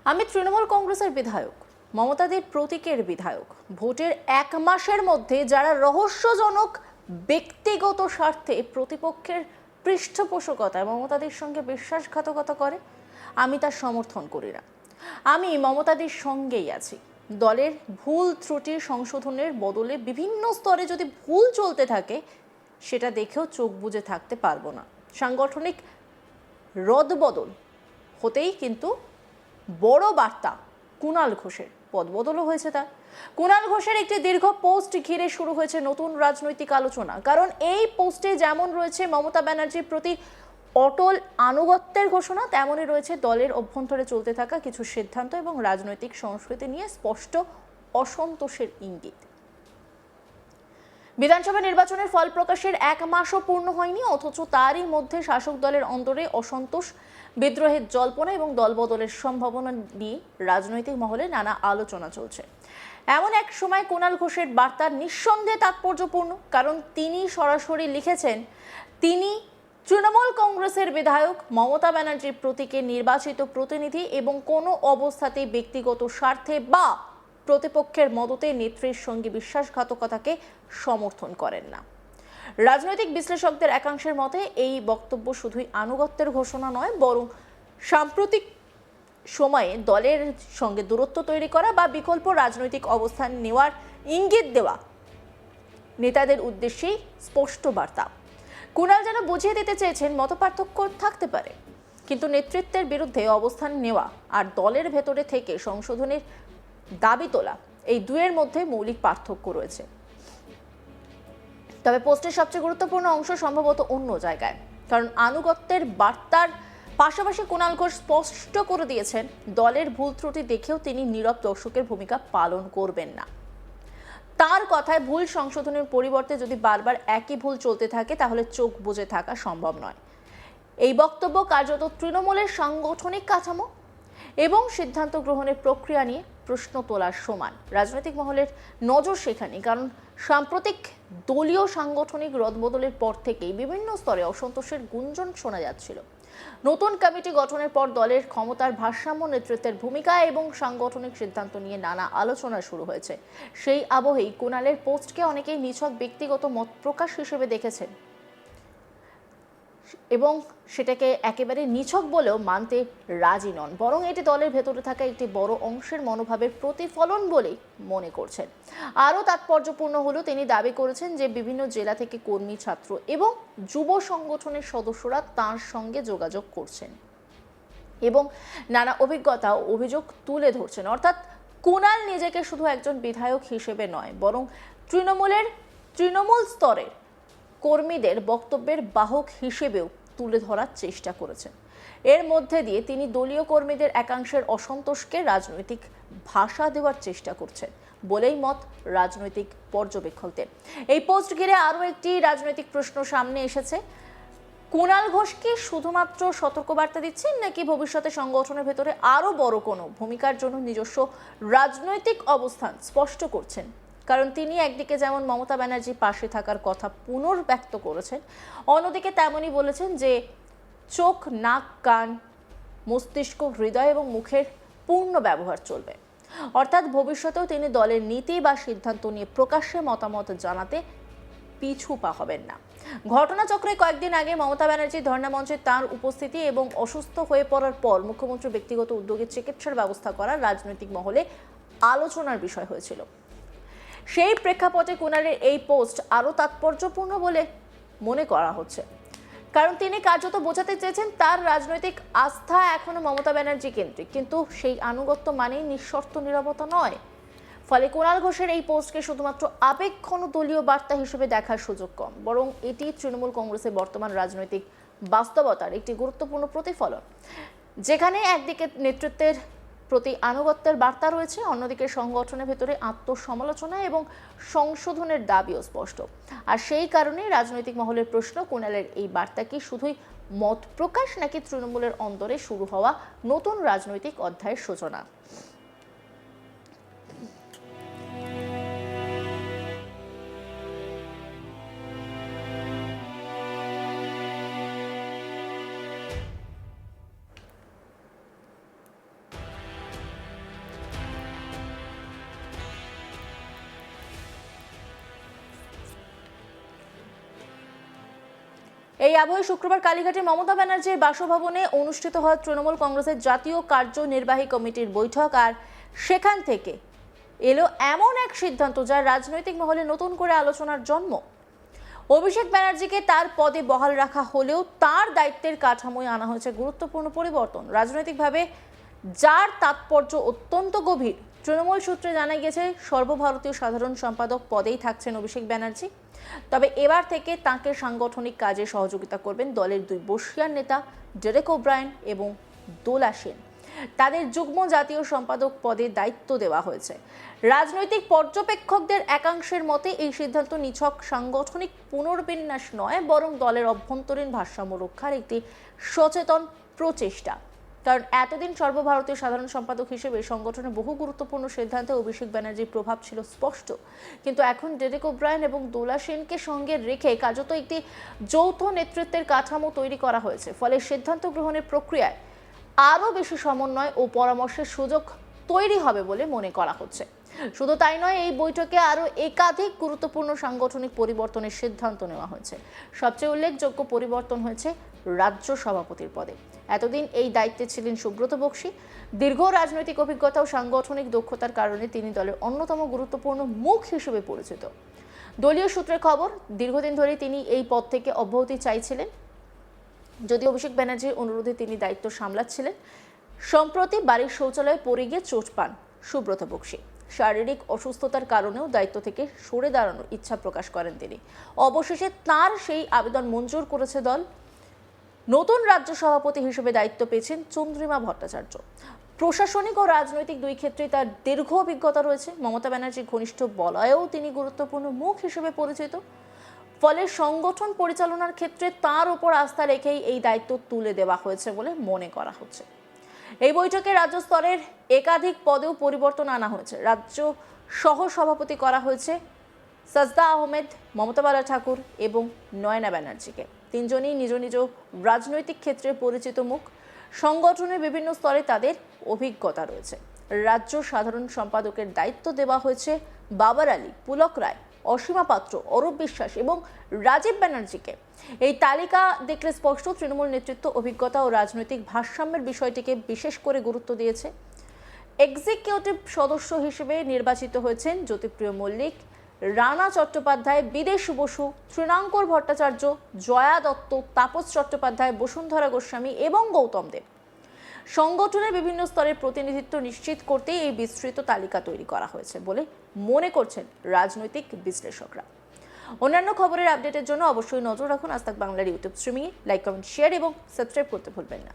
আমি তৃণমূল কংগ্রেসের বিধায়ক, মমতাদির প্রতীকের বিধায়ক। ভোটের 1 মাসের মধ্যে যারা রহস্যজনক ব্যক্তিগত স্বার্থে প্রতিপক্ষের পৃষ্ঠপোষকতায় মমতাদির সঙ্গে বিশ্বাসঘাতকতা করে, আমি তার সমর্থন করি না। আমি মমতাদির সঙ্গেই আছি। দলের ভুল ত্রুটি সংশোধনের বদলে বিভিন্ন স্তরে যদি ভুল চলতে থাকে, সেটা দেখেও চোখ বুজে থাকতে পারবো না। সাংগঠনিক রদবদল হতেই কিন্তু বড় বার্তা কুণাল ঘোষের, পদবদলও হয়েছে তার। কুণাল ঘোষের একটি দীর্ঘ পোস্ট ঘিরে শুরু হয়েছে নতুন রাজনৈতিক আলোচনা। কারণ এই পোস্টে যেমন রয়েছে মমতা ব্যানার্জির প্রতি অটল আনুগত্যের ঘোষণা, তেমনই রয়েছে দলের অভ্যন্তরে চলতে থাকা কিছু সিদ্ধান্ত এবং রাজনৈতিক সংস্কৃতি নিয়ে স্পষ্ট অসন্তোষের ইঙ্গিত। বিধানসভা নির্বাচনের ফল প্রকাশের 1 মাসও পূর্ণ হয়নি, অথচ তারই মধ্যে শাসক দলের অন্তরে অসন্তোষ, বিদ্রোহের জল্পনা এবং দলবদলের সম্ভাবনা নিয়ে রাজনৈতিক মহলে নানা আলোচনা চলছে। এমন এক সময় কুণাল ঘোষের বার্তা নিঃসন্দেহে তাৎপর্যপূর্ণ, কারণ তিনি সরাসরি লিখেছেন তিনি তৃণমূল কংগ্রেসের বিধায়ক, মমতা ব্যানার্জির প্রতীকের নির্বাচিত প্রতিনিধি এবং কোনো অবস্থাতেই ব্যক্তিগত স্বার্থে বা প্রতিপক্ষের মদতে নেত্রীর সঙ্গে বিশ্বাসঘাতকতাকে সমর্থন করেন না। রাজনৈতিক বিশ্লেষকদের একাংশের মতে এই বক্তব্য শুধুই আনুগত্যের ঘোষণা নয়, বরং সাম্প্রতিক সময়ে দলের সঙ্গে দূরত্ব তৈরি করা বা বিকল্প রাজনৈতিক অবস্থান নেওয়ার ইঙ্গিত দেওয়া নেতাদের উদ্দেশ্যেই স্পষ্ট বার্তা। কুণাল যেন বুঝিয়ে দিতে চেয়েছেন মতপার্থক্য থাকতে পারে, কিন্তু নেতৃত্বের বিরুদ্ধে অবস্থান নেওয়া আর দলের ভেতরে থেকে সংশোধনের দাবি তোলা, এই দুয়ের মধ্যে মৌলিক পার্থক্য রয়েছে। তবে পোস্টের সবচেয়ে গুরুত্বপূর্ণ অংশ সম্ভবত অন্য জায়গায়, কারণ আনুগত্যের বার্তার পাশাপাশি কুণাল ঘোষ স্পষ্ট করে দিয়েছেন দলের ভুল ত্রুটি দেখেও তিনি নীরব দর্শকের ভূমিকা পালন করবেন না। তার কথায় ভুল সংশোধনের পরিবর্তে যদি বারবার একই ভুল চলতে থাকে, তাহলে চোখ বুজে থাকা সম্ভব নয়। এই বক্তব্য কার্যত তৃণমূলের সাংগঠনিক কাঠামো এবং সিদ্ধান্ত গ্রহণের প্রক্রিয়া নিয়ে প্রশ্ন তোলার সমান। রাজনৈতিক মহলের নজর সেখানে, কারণ সাম্প্রতিক দলীয় সাংগঠনিক রদবদলের পর থেকেই বিভিন্ন স্তরে অসন্তোষের গুঞ্জন শোনা যাচ্ছিল। নতুন কমিটি গঠনের পর দলের ক্ষমতার ভারসাম্য, নেতৃত্বের ভূমিকা এবং সাংগঠনিক সিদ্ধান্ত নিয়ে নানা আলোচনা শুরু হয়েছে। সেই আবহেই কুণালের পোস্টকে অনেকেই নিছক ব্যক্তিগত মত প্রকাশ হিসেবে দেখেছেন এবং সেটাকে একেবারে নিছক বলেও মানতে রাজি নন, বরং এটি দলের ভেতরে থাকা একটি বড় অংশের মনোভাবের প্রতিফলন বলেই মনে করছেন। আরও তাৎপর্যপূর্ণ হলো তিনি দাবি করেছেন যে বিভিন্ন জেলা থেকে কর্মী, ছাত্র এবং যুব সংগঠনের সদস্যরা তাঁর সঙ্গে যোগাযোগ করছেন এবং নানা অভিজ্ঞতা ও অভিযোগ তুলে ধরছেন। অর্থাৎ কুণাল নিজেকে শুধু একজন বিধায়ক হিসেবে নয়, বরং তৃণমূল স্তরের কর্মীদের বক্তব্যের বাহক হিসেবেও তুলে ধরার চেষ্টা করেছেন। এর মধ্যে দিয়ে তিনি দলীয় কর্মীদের একাংশের অসন্তোষকে রাজনৈতিক ভাষা দেওয়ার চেষ্টা করছেন বলেই মত রাজনৈতিক পর্যবেক্ষকদের। এই পোস্ট ঘিরে আরও একটি রাজনৈতিক প্রশ্ন সামনে এসেছে। কুণাল ঘোষ কি শুধুমাত্র সতর্কবার্তা দিচ্ছেন, নাকি ভবিষ্যতে সংগঠনের ভেতরে আরও বড় কোনো ভূমিকার জন্য নিজস্ব রাজনৈতিক অবস্থান স্পষ্ট করছেন? কারণ তিনি একদিকে যেমন মমতা ব্যানার্জির পাশে থাকার কথা পুনর্ব্যক্ত করেছেন, অন্যদিকে তেমনই বলেছেন যে চোখ, নাক, কান, মস্তিষ্ক, হৃদয় এবং মুখের পূর্ণ ব্যবহার চলবে। অর্থাৎ ভবিষ্যতেও তিনি দলের নীতি বা সিদ্ধান্ত নিয়ে প্রকাশ্যে মতামত জানাতে পিছু পা হবেন না। ঘটনাচক্রে কয়েকদিন আগে মমতা ব্যানার্জি ধর্ণা মঞ্চে তাঁর উপস্থিতি এবং অসুস্থ হয়ে পড়ার পর মুখ্যমন্ত্রী ব্যক্তিগত উদ্যোগে চিকিৎসার ব্যবস্থা করার রাজনৈতিক মহলে আলোচনার বিষয় হয়েছিল। সেই প্রেক্ষাপটে কুণালের এই পোস্ট আরও তাৎপর্যপূর্ণ বলে মনে করা হচ্ছে, কারণ তিনি কার্যত বোঝাতে চেয়েছেন তার রাজনৈতিক আস্থা এখনো মমতা ব্যানার্জি কেন্দ্রিক, কিন্তু সেই আনুগত্য মানেই নিঃশর্ত নীরবতা নয়। ফলে কুণাল ঘোষের এই পোস্টকে শুধুমাত্র আবেগঘন দলীয় বার্তা হিসেবে দেখার সুযোগ কম, বরং এটি তৃণমূল কংগ্রেসের বর্তমান রাজনৈতিক বাস্তবতার একটি গুরুত্বপূর্ণ প্রতিফলন, যেখানে একদিকে নেতৃত্বের প্রতি আনুগত্যের বার্তা রয়েছে, অন্যদিকে সংগঠনের ভেতরে আত্মসমালোচনা এবং সংশোধনের দাবিও স্পষ্ট। আর সেই কারণেই রাজনৈতিক মহলের প্রশ্ন, কুণালের এই বার্তা কি শুধুই মত প্রকাশ, নাকি তৃণমূলের অন্তরে শুরু হওয়া নতুন রাজনৈতিক অধ্যায়ের সূচনা? এই আবহে শুক্রবার কালীঘাটে মমতা ব্যানার্জির বাসভবনে অনুষ্ঠিত হয় তৃণমূল কংগ্রেসের জাতীয় কার্যনির্বাহী কমিটির বৈঠক। আর সেখান থেকে এলো এমন এক সিদ্ধান্ত যা রাজনৈতিক মহলে নতুন করে আলোচনার জন্ম। অভিষেক ব্যানার্জিকে তার পদে বহাল রাখা হলেও তার দায়িত্বের কাঠামোয় আনা হয়েছে গুরুত্বপূর্ণ পরিবর্তন। রাজনৈতিকভাবে যার তাৎপর্য অত্যন্ত গভীর। তৃণমূল সূত্রে জানা গেছে সর্বভারতীয় সাধারণ সম্পাদক পদেই থাকছেন অভিষেক ব্যানার্জি। তবে এবার থেকে তাঁকে সাংগঠনিক কাজে সহযোগিতা করবেন দলের দুই বর্ষিয়ান নেতা ডেরেক ওব্রায়েন এবং দোলা সেন। তাদের যুগ্ম জাতীয় সম্পাদক পদে দায়িত্ব দেওয়া হয়েছে। রাজনৈতিক পর্যবেক্ষকদের একাংশের মতে এই সিদ্ধান্ত নিছক সাংগঠনিক পুনর্বিন্যাস নয়, বরং দলের অভ্যন্তরীণ ভারসাম্য রক্ষার একটি সচেতন প্রচেষ্টা। কারণ এতদিন সর্বভারতীয় সাধারণ সম্পাদক হিসেবে সংগঠনের বহু গুরুত্বপূর্ণ সিদ্ধান্তে অভিষেক ব্যানার্জির প্রভাব ছিল স্পষ্ট, কিন্তু এখন ডেরেক ওব্রায়েন এবং দোলা সেনকে সঙ্গে রেখে কার্যত একটি যৌথ নেতৃত্বের কাঠামো তৈরি করা হয়েছে। ফলে সিদ্ধান্ত গ্রহণের প্রক্রিয়ায় আরও বেশি সমন্বয় ও পরামর্শের সুযোগ তৈরি হবে বলে মনে করা হচ্ছে। শুধু তাই নয়, এই বৈঠকে আরও একাধিক গুরুত্বপূর্ণ সাংগঠনিক পরিবর্তনের সিদ্ধান্ত নেওয়া হয়েছে। সবচেয়ে উল্লেখযোগ্য পরিবর্তন হয়েছে রাজ্য সভাপতির পদে। এতদিন এই দায়িত্বে ছিলেন সুব্রত বক্সী। দীর্ঘ রাজনৈতিক অভিজ্ঞতা ও সাংগঠনিক দক্ষতার কারণে তিনি দলের অন্যতম গুরুত্বপূর্ণ মুখ হিসেবে পরিচিত। দলীয় সূত্রের খবর, দীর্ঘদিন ধরে তিনি এই পদ থেকে অব্যাহতি চাইছিলেন। যদি অভিষেক ব্যানার্জির অনুরোধে তিনি দায়িত্ব সামলাচ্ছিলেন। সম্প্রতি বাড়ির শৌচালয়ে পড়ে গিয়ে চোট পান সুব্রত বক্সী। শারীরিক অসুস্থতার কারণেও দায়িত্ব থেকে সরে দাঁড়ানোর ইচ্ছা প্রকাশ করেন তিনি। অবশেষে তার সেই আবেদন মঞ্জুর করেছে দল। নতুন রাজ্য সভাপতি হিসেবে দায়িত্ব পেয়েছেন চন্দ্রিমা ভট্টাচার্য। প্রশাসনিক ও রাজনৈতিক দুই ক্ষেত্রে তার দীর্ঘ অভিজ্ঞতা রয়েছে। মমতা ব্যানার্জির ঘনিষ্ঠ বলয়েও তিনি গুরুত্বপূর্ণ মুখ হিসেবে পরিচিত। ফলে সংগঠন পরিচালনার ক্ষেত্রে তার উপর আস্থা রেখেই এই দায়িত্ব তুলে দেওয়া হয়েছে বলে মনে করা হচ্ছে। এই বৈঠকে রাজ্য স্তরের একাধিক পদেও পরিবর্তন আনা হয়েছে। রাজ্য সহ সভাপতি করা হয়েছে সাজদা আহমেদ, মমতা বালা ঠাকুর এবং নয়না ব্যানার্জিকে। তিনজনই নিজ নিজ রাজনৈতিক ক্ষেত্রে পরিচিত মুখ। সংগঠনের বিভিন্ন স্তরে তাদের অভিজ্ঞতা রয়েছে। রাজ্য সাধারণ সম্পাদকের দায়িত্ব দেওয়া হয়েছে বাবার আলী, পুলক রায়, অসীমা পাত্র, অরূপ বিশ্বাস এবং রাজীব ব্যানার্জিকে। এই তালিকা দেখলে স্পষ্ট তৃণমূল নেতৃত্ব অভিজ্ঞতা ও রাজনৈতিক ভারসাম্যের বিষয়টিকে বিশেষ করে গুরুত্ব দিয়েছে। এক্সিকিউটিভ সদস্য হিসেবে নির্বাচিত হয়েছেন জ্যোতিপ্রিয় মল্লিক, রানা চট্টোপাধ্যায়, বিদেশ বসু, তৃণাঙ্কর ভট্টাচার্য, জয়া দত্ত, তাপস চট্টোপাধ্যায়, বসুন্ধরা গোস্বামী এবং গৌতম দেব। সংগঠনের বিভিন্ন স্তরের প্রতিনিধিত্ব নিশ্চিত করতে এই বিস্তৃত তালিকা তৈরি করা হয়েছে বলে মনে করছেন রাজনৈতিক বিশ্লেষকরা। অন্যান্য খবরের আপডেটের জন্য অবশ্যই নজর রাখুন আজ তাক বাংলার ইউটিউব স্ট্রিমিংয়ে। লাইক, কমেন্ট, শেয়ার এবং সাবস্ক্রাইব করতে ভুলবেন না।